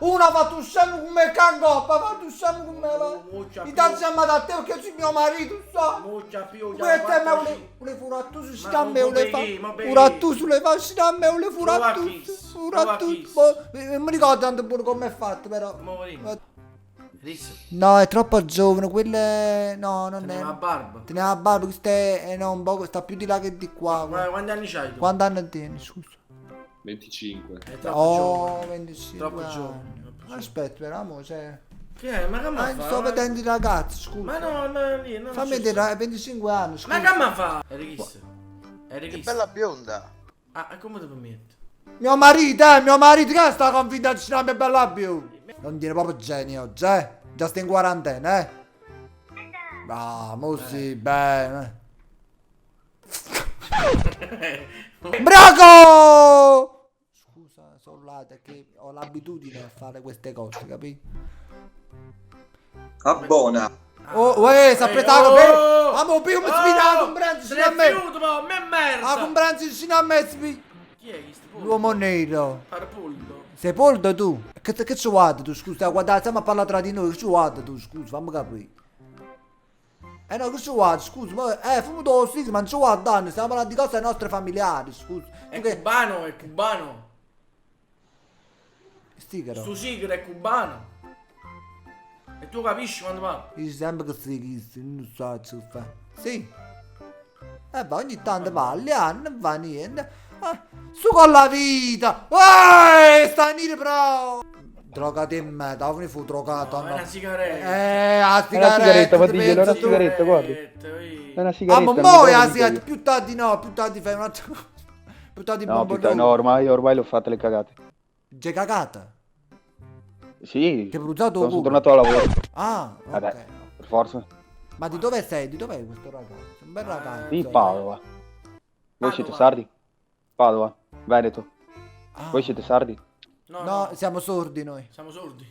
Una ha fatto uscire come cangoppa, ha fatto uscire come va. Muccia I più. tanti chiamati a te perché c'è mio marito, sa. Muccia più, Poi a te me le furattusi Ma sta me non le bevi, ma fa. bevi. Furattusi le fa, sta me le Prova furattusi. kiss, Furattusi. prova Non mi ricordo tanto pure come è fatto però. Moverino. Rissa. No, è troppo giovane, quelle... No, non Teneva la è... barba. Teneva la barba, questo è no, un po', sta più di là che di qua. Quanti anni c'hai tu? Quanti anni tieni, scusa? 25. È troppo Oh, giovane. 25 Troppo anni. giovane, troppo giovane. Aspetta, vediamo, cioè... Che è? Ma che ma fa? sto vedendo i ragazzi, scusa. Ma no, ma lì non Fammi c'è vedere, sta. 25 anni, scusa. Ma che ma fa? È richisto. È Che richisto. bella bionda. Ah, e come ti permetti? Mio marito, che sta convinto che ci è bella più. Non dire proprio genio oggi, eh? Già stai in quarantena, eh? Bravo, sì, bene. Braco! Scusa, sono là perché ho l'abitudine a fare queste cose, capito? Abbona. Oh, uè, si è pretato per... Amo, più mi spina, oh, comprensi se fino a ne me. fiuto, ma me merda. Ah, comprensi fino a me, spi... Chi è questo pollo? L'uomo nero. Parpollo. Sei poldo tu? Che ci guardi tu, scusa? Guarda, stiamo a parlare tra di noi, che ci guardi tu, scusa, fammi capire. No, che ci guardi, scusa, ma... fammi tu sì, ma non ci guardando, stiamo parlando di cose ai nostri familiari, scusa. È Tu che... cubano, è cubano. Stigero. Sto sigaro è cubano. E tu capisci quando parlo? Dici sempre che sei chi, non so che fa. Sì. Beh, ogni tanto parliamo, non fa niente. Su con la vita! Sta venire però! Drogati in me, davano fu drogato. No, è una sigaretta. La sigaretta, ti Fatiglio, pensa una tu? sigaretta, guarda. Ehi. È una Ah, sigaretta. ma non mo' mi la trovo sigaretta, io. più tardi no, più tardi fai un altro... più tardi No, bombo no, ormai l'ho fatte le cagate. C'è cagata? Sì, Ti è bruciato sono il culo? tornato a lavoro. Ah, ok. Vabbè, per forza. Ma di dove sei? Di dov'è questo ragazzo? Un bel ragazzo. Di Padova. Voi siete Padova. sardi? Padova, Veneto. Ah. Voi siete sardi? No, No, no, siamo sordi noi. siamo sordi.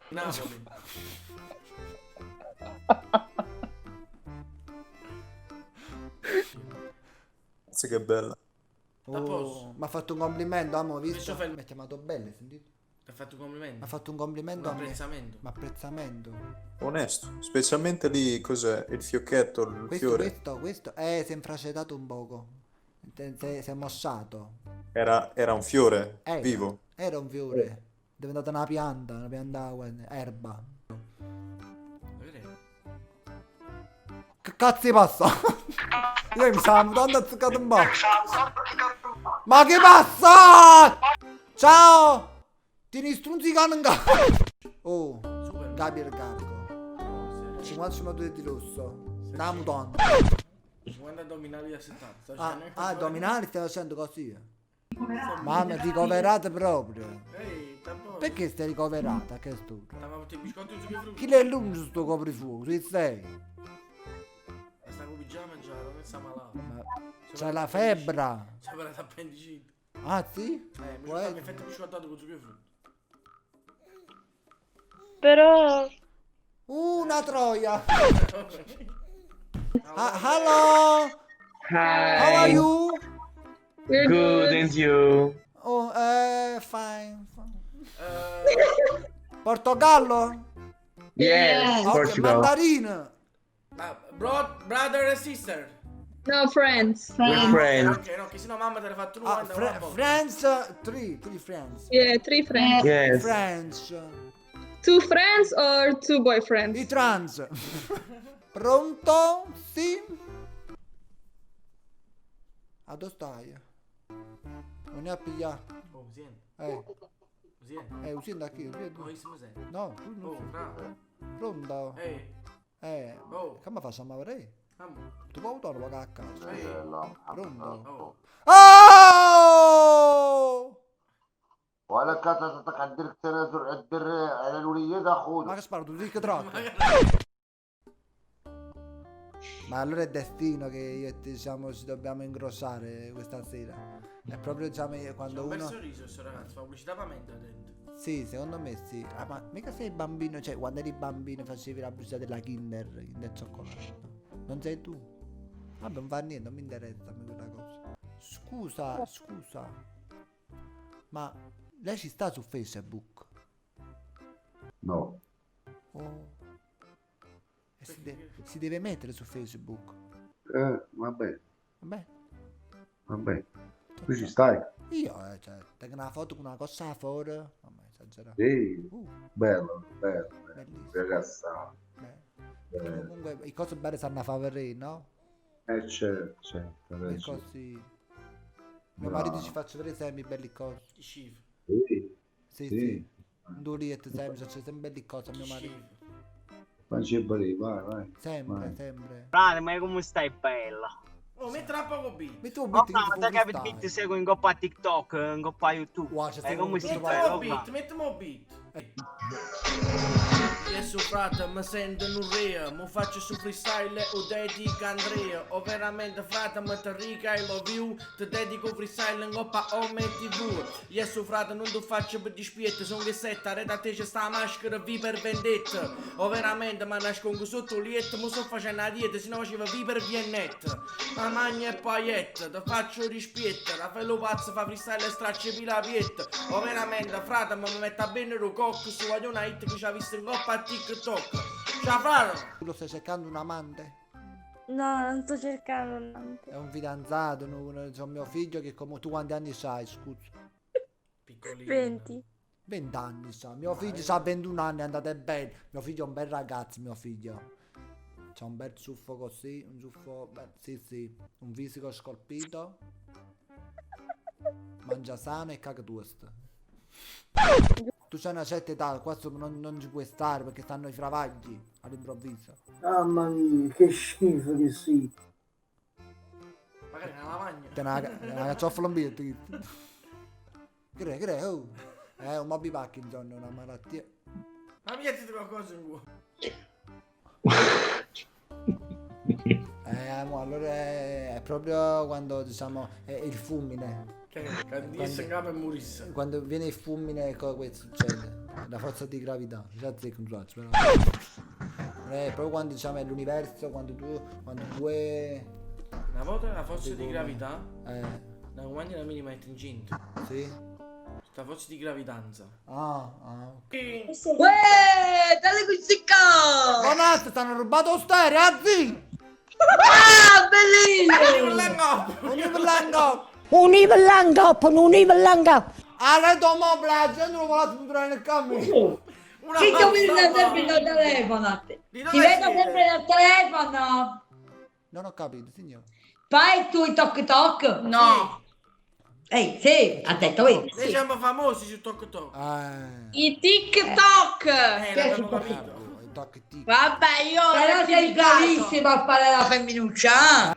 Napoli. Sì, che bella. A posto. Mi ha fatto un complimento, amo, visto? Adesso fai il- Mi ha chiamato belle, sentito? Ti ha fatto un Mi complimento. ha fatto un complimento Un a me. apprezzamento. Ma apprezzamento. Onesto. Specialmente lì, cos'è? Il fiocchetto, il fiore. Questo, si è infracedato un poco. Si è mossato. Era un fiore Era, vivo. era un fiore. È diventata una pianta, erba. Vedete? Che cazzo passa? Io mi stavo tanto azzeccato un po'. Ma che passa? Ciao! Tieni strunzicando in casa. Oh, Super. Gabriel Cargo. Oh, 50 sfumature di rosso. Una Sì. mutanda. 50 addominali da 70. Addominali stai facendo così. Mamma, ricoverata proprio. Ehi, tappo. Perché stai ricoverata? Che stupido. Stavo tutti i biscotti e zuccheri frutti. Chi le lungo sto coprifuoco? Chi sei? E stavo con pigiama già, non sta malato. Ma c'è la febbre. C'è per l'appendicite. Ah sì? Mi Può sono essere. fatto biscottato con zuccheri frutti. Però Una troia. Hello. How are Hi. you? we're Good, and you? Oh, fine. Eh, Portogallo? Yes, Ok, Portugal. mandarina. brother and sister. no friends. We're friends. Ok, no, che sennò mamma te ne fa tu Ah, quando una volta. France, three friends. Yeah, 3 friends. Yes. French. 2 friends or 2 boyfriends? I trans. Pronto? Sì? A dove stai? Non ne ha pigliato. Oh, Sien. Uscendo da qui, via tu. Oh, come sei? No, tu non Oh, sei. bravo. Pronto? Ehi, Oh. Come facciamo a vedere? amo. Tu puoi tornare a casa? Ehi, Pronto? oh. Oh! ولا كانت تقدر التنازل الدر على الوليد اخونا Ma che sparo, tu dici che troppo? Ma allora è destino che io e te diciamo ci dobbiamo ingrossare questa sera. È proprio diciamo quando C'è un bel uno... sorriso sto ragazzo, fa pubblicità per me dentro. Sì, secondo me sì. Ah, ma mica sei bambino, cioè quando eri bambino facevi la busta della Kinder cioccolato. Non sei tu? Vabbè, non fa niente, non mi interessa a me quella cosa. Scusa. Ma Lei ci sta su Facebook? No. Oh. E si deve mettere su Facebook. Vabbè, Vabbè. tu ci stai? Io, cioè, tengo una foto con una cosa fuori. Mamma, esagerato. Sì, Uh, bello, bellissimo. ragazza. Beh. Comunque, i cose belle sanno far vedere, no? Certo, E adesso. così. Mio Bravo. marito ci faccia vedere sempre i belli cose. Che schifo. Sì, Sì, Sì. sì. Duriette sempre, c'è sempre belli cose a Che mio marito. schifo. facci bene, vai. Sempre, Vai. sempre. Frate, ma come stai bella? Oh, mettila a poco beat. Metti un Ma beat ma te capi che ti seguo in coppa TikTok, in coppa YouTube. Wow, c'è stato Come un stai tutto bella? vai. Mettiamo beat. Io frate, mi sento un re, mi faccio su freestyle o dedico Andrea. O veramente frate, mi te rica e lo view, ti dedico freestyle in coppa o metti TV. Io frate, non ti faccio per dispietto, sono che setta, reda te c'è sta maschera vi per vendetta. O veramente mi nascondo sotto lietto, mi sto facendo la dieta, se no facevo vi per viennetta. Ma magna e paglietta, ti faccio rispetto, la fello pazzo fa freestyle e stracci la pietta. O veramente frate, mi metta bene il cocco, su voglio una hit che ci ha visto in coppa a TikTok. Ciao frate! Tu lo stai cercando un amante? No, non sto cercando niente. È un fidanzato, c'ho mio figlio che come tu quanti anni sai, scusa? Piccolino. 20. 20 anni sa. Mio figlio ha 21 anni, andate bene. Mio figlio è un bel ragazzo, mio figlio. C'ha un bel ciuffo così, un ciuffo, sì, un fisico scolpito. Mangia sano e caga toast. Tu c'hai una certa età, qua non ci puoi stare perché stanno i fravagli all'improvviso. Mamma mia, che schifo che sei. Magari una lavagna. Te una cacciofola un biglietto. Che oh. Un Moby Parkinson, una malattia. Ma mettiti qualcosa in cuore. Allora è proprio quando diciamo è il fulmine. Candisse in capo e morisse. Quando viene il fulmine questo succede. La forza di gravità. Già zecco un braccio, però. È proprio quando diciamo è l'universo, quando due. Una volta la forza di gravità, Eh, la compagna mi mette incinta. sì. Sta forza di gravitanza. Ah. Uè, dalle questi qua! Buonasera, stanno rubato lo stereo, azzi! Ah, bellissimo! Univellangop. Arredo mobile, gente non vuole entrare nel cammino. Una Chi pasta, cammina no. sempre dal telefono? Di Ti dove vedo siete? sempre dal telefono? Non ho capito, signore. Fai tu i toc toc? No. Ehi, sì, ha detto Noi sì. siamo famosi su Tok Tok. I TikTok! L'abbiamo capito. Vabbè, io però sei bravissima a fare la femminuccia.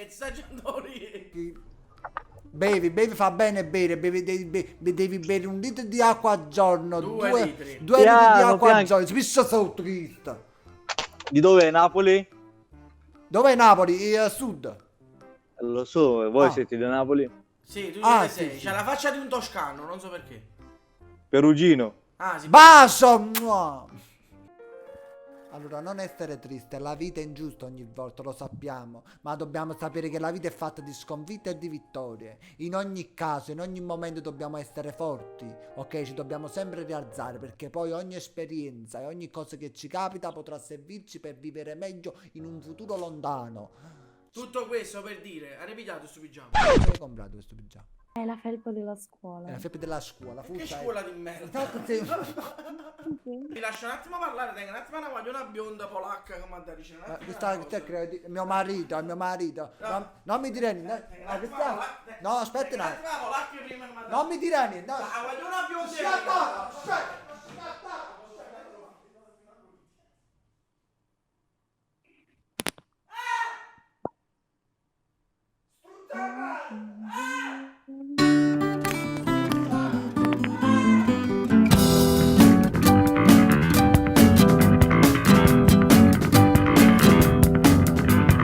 Sta facendo ridere. Bevi, fa bene bere, devi bere un litro di acqua al giorno, Due due litri. litri di Piano, acqua al piano. giorno, si pissa sotto Cristo. Di dove? Napoli? Dov'è Napoli? A sud. Lo so, voi Ah. siete di Napoli? Sì, tu Ah, dove sì, sei? sì. C'ha la faccia di un toscano, non so perché. Perugino. Ah, sì. Bacio! Mua. Allora, non essere triste, la vita è ingiusta ogni volta, lo sappiamo, ma dobbiamo sapere che la vita è fatta di sconfitte e di vittorie. In ogni caso, in ogni momento dobbiamo essere forti, ok? Ci dobbiamo sempre rialzare perché poi ogni esperienza e ogni cosa che ci capita potrà servirci per vivere meglio in un futuro lontano. Tutto questo per dire, hai ripitato sto pigiama? Dove hai comprato questo pigiama? È la felpa della scuola. È la febbre della scuola, Che scuola di merda. Mi lascia un attimo parlare, tengo un attimo una guagliona bionda polacca che mi ha dato dice un attimo. Mio marito. Non mi dire niente. No, aspetta un attimo. Non mi dire niente. La guagliona bionda.